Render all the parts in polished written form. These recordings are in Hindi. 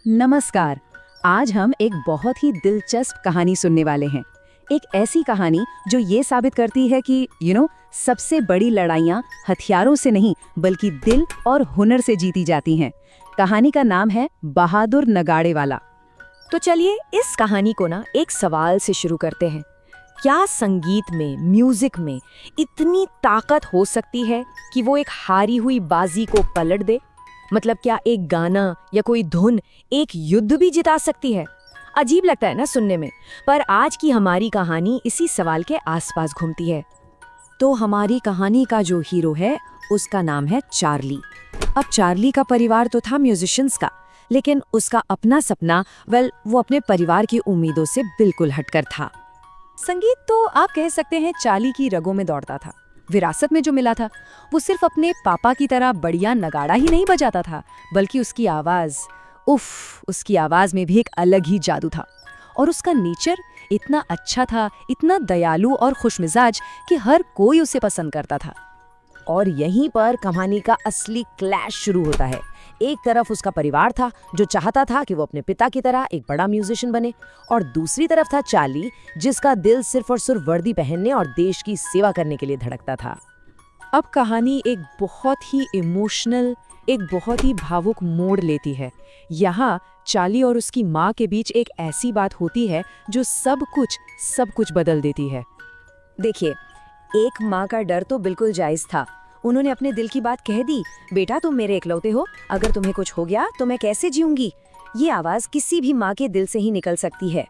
नमस्कार। आज हम एक बहुत ही दिलचस्प कहानी सुनने वाले हैं। एक ऐसी कहानी जो ये साबित करती है कि सबसे बड़ी लड़ाइयाँ हथियारों से नहीं बल्कि दिल और हुनर से जीती जाती हैं। कहानी का नाम है बहादुर नगाड़े वाला। तो चलिए इस कहानी को ना एक सवाल से शुरू करते हैं। क्या संगीत में, म्यूजिक में इतनी ताकत हो सकती है कि वो एक हारी हुई बाजी को पलट दे? मतलब क्या एक गाना या कोई धुन एक युद्ध भी जिता सकती है? अजीब लगता है ना सुनने में, पर आज की हमारी कहानी इसी सवाल के आसपास घूमती है। तो हमारी कहानी का जो हीरो है उसका नाम है चार्ली। अब चार्ली का परिवार तो था म्यूजिशियंस का, लेकिन उसका अपना सपना वो अपने परिवार की उम्मीदों से बिल्कुल हटकर था। संगीत तो आप कह सकते हैं चार्ली की रगों में दौड़ता था। विरासत में जो मिला था वो सिर्फ अपने पापा की तरह बढ़िया नगाड़ा ही नहीं बजाता था, बल्कि उसकी आवाज में भी एक अलग ही जादू था। और उसका नेचर इतना अच्छा था, इतना दयालु और खुशमिजाज कि हर कोई उसे पसंद करता था। और यहीं पर कहानी का असली क्लैश शुरू होता है। एक तरफ उसका परिवार था जो चाहता था कि वो अपने पिता की तरह एक बड़ा म्यूजिशियन बने, और दूसरी तरफ था चार्ली जिसका दिल सिर्फ और सिर्फ वर्दी पहनने और देश की सेवा करने के लिए धड़कता था। अब कहानी एक बहुत ही इमोशनल, एक बहुत ही भावुक मोड़ लेती है। यहाँ चार्ली और उसकी माँ के बीच एक ऐसी बात होती है जो सब कुछ बदल देती है। देखिए, एक माँ का डर तो बिल्कुल जायज था। उन्होंने अपने दिल की बात कह दी, बेटा तुम मेरे इकलौते हो, अगर तुम्हें कुछ हो गया तो मैं कैसे जीऊंगी। ये आवाज किसी भी माँ के दिल से ही निकल सकती है।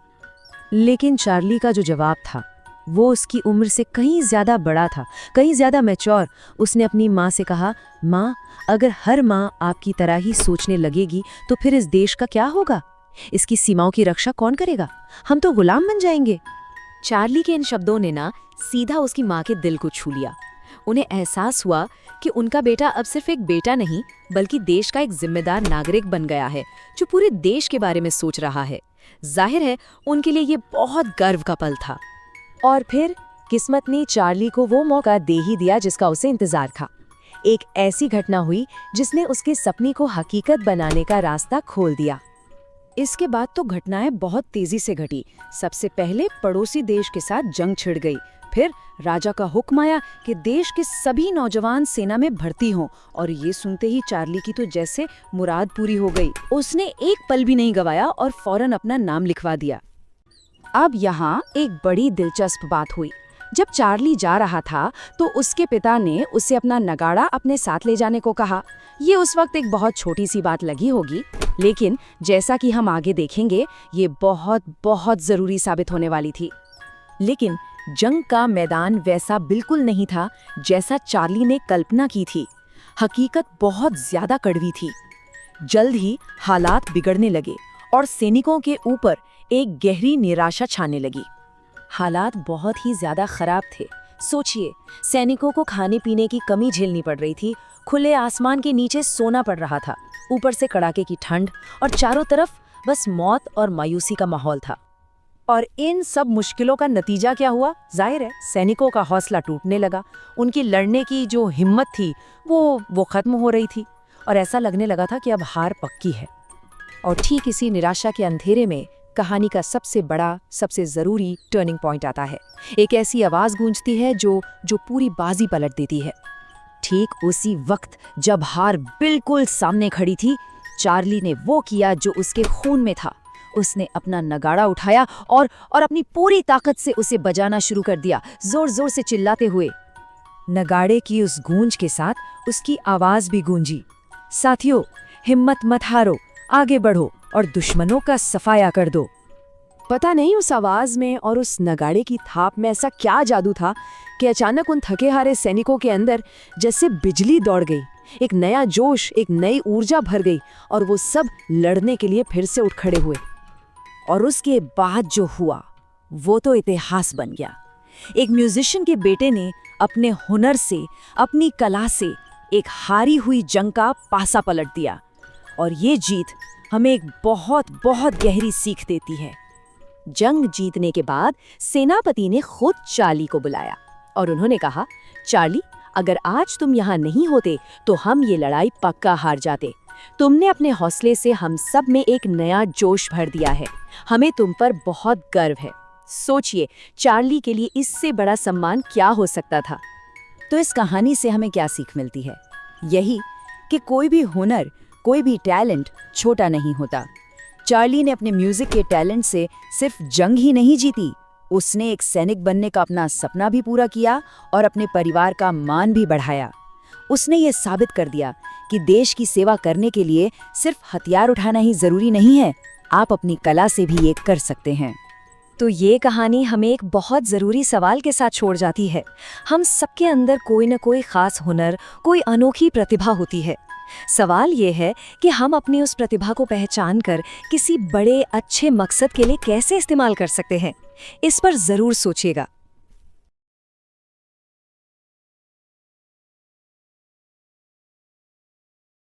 लेकिन चार्ली का जो जवाब था वो उसकी उम्र से कहीं ज्यादा बड़ा था, कहीं ज्यादा मैच्योर। उसने अपनी माँ से कहा, माँ, अगर हर माँ आपकी तरह ही सोचने लगेगी तो फिर इस देश का क्या होगा? इसकी सीमाओं की रक्षा कौन करेगा? हम तो गुलाम बन जाएंगे। चार्ली के इन शब्दों ने ना सीधा उसकी माँ के दिल को छू लिया। उन्हें एहसास हुआ कि उनका बेटा अब सिर्फ एक बेटा नहीं बल्कि देश का एक जिम्मेदार नागरिक बन गया है जो पूरे देश के बारे में सोच रहा है। जाहिर है उनके लिए ये बहुत गर्व का पल था। और फिर किस्मत ने चार्ली को वो मौका दे ही दिया जिसका उसे इंतजार था। एक ऐसी घटना हुई जिसने उसके सपने को हकीकत बनाने का रास्ता खोल दिया। इसके बाद तो घटनाएं बहुत तेजी से घटी। सबसे पहले पड़ोसी देश के साथ जंग छिड़ गई। फिर राजा का हुक्म आया कि देश के सभी नौजवान सेना में भर्ती हों, और ये सुनते ही चार्ली की तो जैसे मुराद पूरी हो गई। उसने एक पल भी नहीं गवाया और फौरन अपना नाम लिखवा दिया। अब यहाँ एक बड़ी दिलचस्प बात हुई। जब चार्ली जा रहा था तो उसके पिता ने उसे अपना नगाड़ा अपने साथ ले जाने को कहा। ये उस वक्त एक बहुत छोटी सी बात लगी होगी, लेकिन जैसा कि हम आगे देखेंगे ये बहुत बहुत जरूरी साबित होने वाली थी। लेकिन जंग का मैदान वैसा बिल्कुल नहीं था जैसा चार्ली ने कल्पना की थी। हकीकत बहुत ज्यादा कड़वी थी। जल्द ही हालात बिगड़ने लगे और सैनिकों के ऊपर एक गहरी निराशा छाने लगी। हालात बहुत ही ज्यादा खराब थे। सोचिए, सैनिकों को खाने पीने की कमी झेलनी पड़ रही थी, खुले आसमान के नीचे सोना पड़ रहा था, ऊपर से कड़ाके की ठंड और चारों तरफ बस मौत और मायूसी का माहौल था। और इन सब मुश्किलों का नतीजा क्या हुआ? जाहिर है सैनिकों का हौसला टूटने लगा। उनकी लड़ने की जो हिम्मत थी वो खत्म हो रही थी और ऐसा लगने लगा था कि अब हार पक्की है। और ठीक इसी निराशा के अंधेरे में कहानी का सबसे बड़ा, सबसे जरूरी टर्निंग पॉइंट आता है। एक ऐसी आवाज गूंजती है जो पूरी बाजी पलट देती है। ठीक उसी वक्त जब हार बिल्कुल सामने खड़ी थी, चार्ली ने वो किया जो उसके खून में था। उसने अपना नगाड़ा उठाया और अपनी पूरी ताकत से उसे बजाना शुरू कर दिया, जोर जोर से चिल्लाते हुए। नगाड़े की उस गूंज के साथ उसकी आवाज भी गूंजी, साथियों, हिम्मत मत हारो, आगे बढ़ो और दुश्मनों का सफाया कर दो। पता नहीं उस आवाज में और उस नगाड़े की थाप में ऐसा क्या जादू था कि अचानक उन थके हारे सैनिकों के अंदर जैसे बिजली दौड़ गई। एक नया जोश, एक नई ऊर्जा भर गई और वो सब लड़ने के लिए फिर से उठ खड़े हुए। और उसके बाद जो हुआ वो तो इतिहास बन गया। एक म्यूजिशियन के बेटे ने अपने हुनर से, अपनी कला से एक हारी हुई जंग का पासा पलट दिया। और ये जीत हमें एक बहुत बहुत गहरी सीख देती है। जंग जीतने के बाद सेनापति ने खुद चार्ली को बुलाया और उन्होंने कहा, चार्ली, अगर आज तुम यहाँ नहीं होते तो हम ये लड़ाई पक्का हार जाते। तुमने अपने हौसले से हम सब में एक नया जोश भर दिया है। हमें तुम पर बहुत गर्व है। सोचिए, चार्ली के लिए इससे बड़ा सम्मान क्या हो सकता था। तो इस कहानी से हमें क्या सीख मिलती है? यही कि कोई भी हुनर, कोई भी टैलेंट छोटा नहीं होता। चार्ली ने अपने म्यूजिक के टैलेंट से सिर्फ जंग ही नहीं जीती, उसने एक सैनिक बनने का अपना सपना भी पूरा किया और अपने परिवार का मान भी बढ़ाया। उसने ये साबित कर दिया कि देश की सेवा करने के लिए सिर्फ हथियार उठाना ही जरूरी नहीं है, आप अपनी कला से भी ये कर सकते हैं। तो ये कहानी हमें एक बहुत ज़रूरी सवाल के साथ छोड़ जाती है। हम सबके अंदर कोई न कोई ख़ास हुनर, कोई अनोखी प्रतिभा होती है। सवाल ये है कि हम अपनी उस प्रतिभा को पहचान कर किसी बड़े अच्छे मकसद के लिए कैसे इस्तेमाल कर सकते हैं। इस पर ज़रूर सोचिएगा।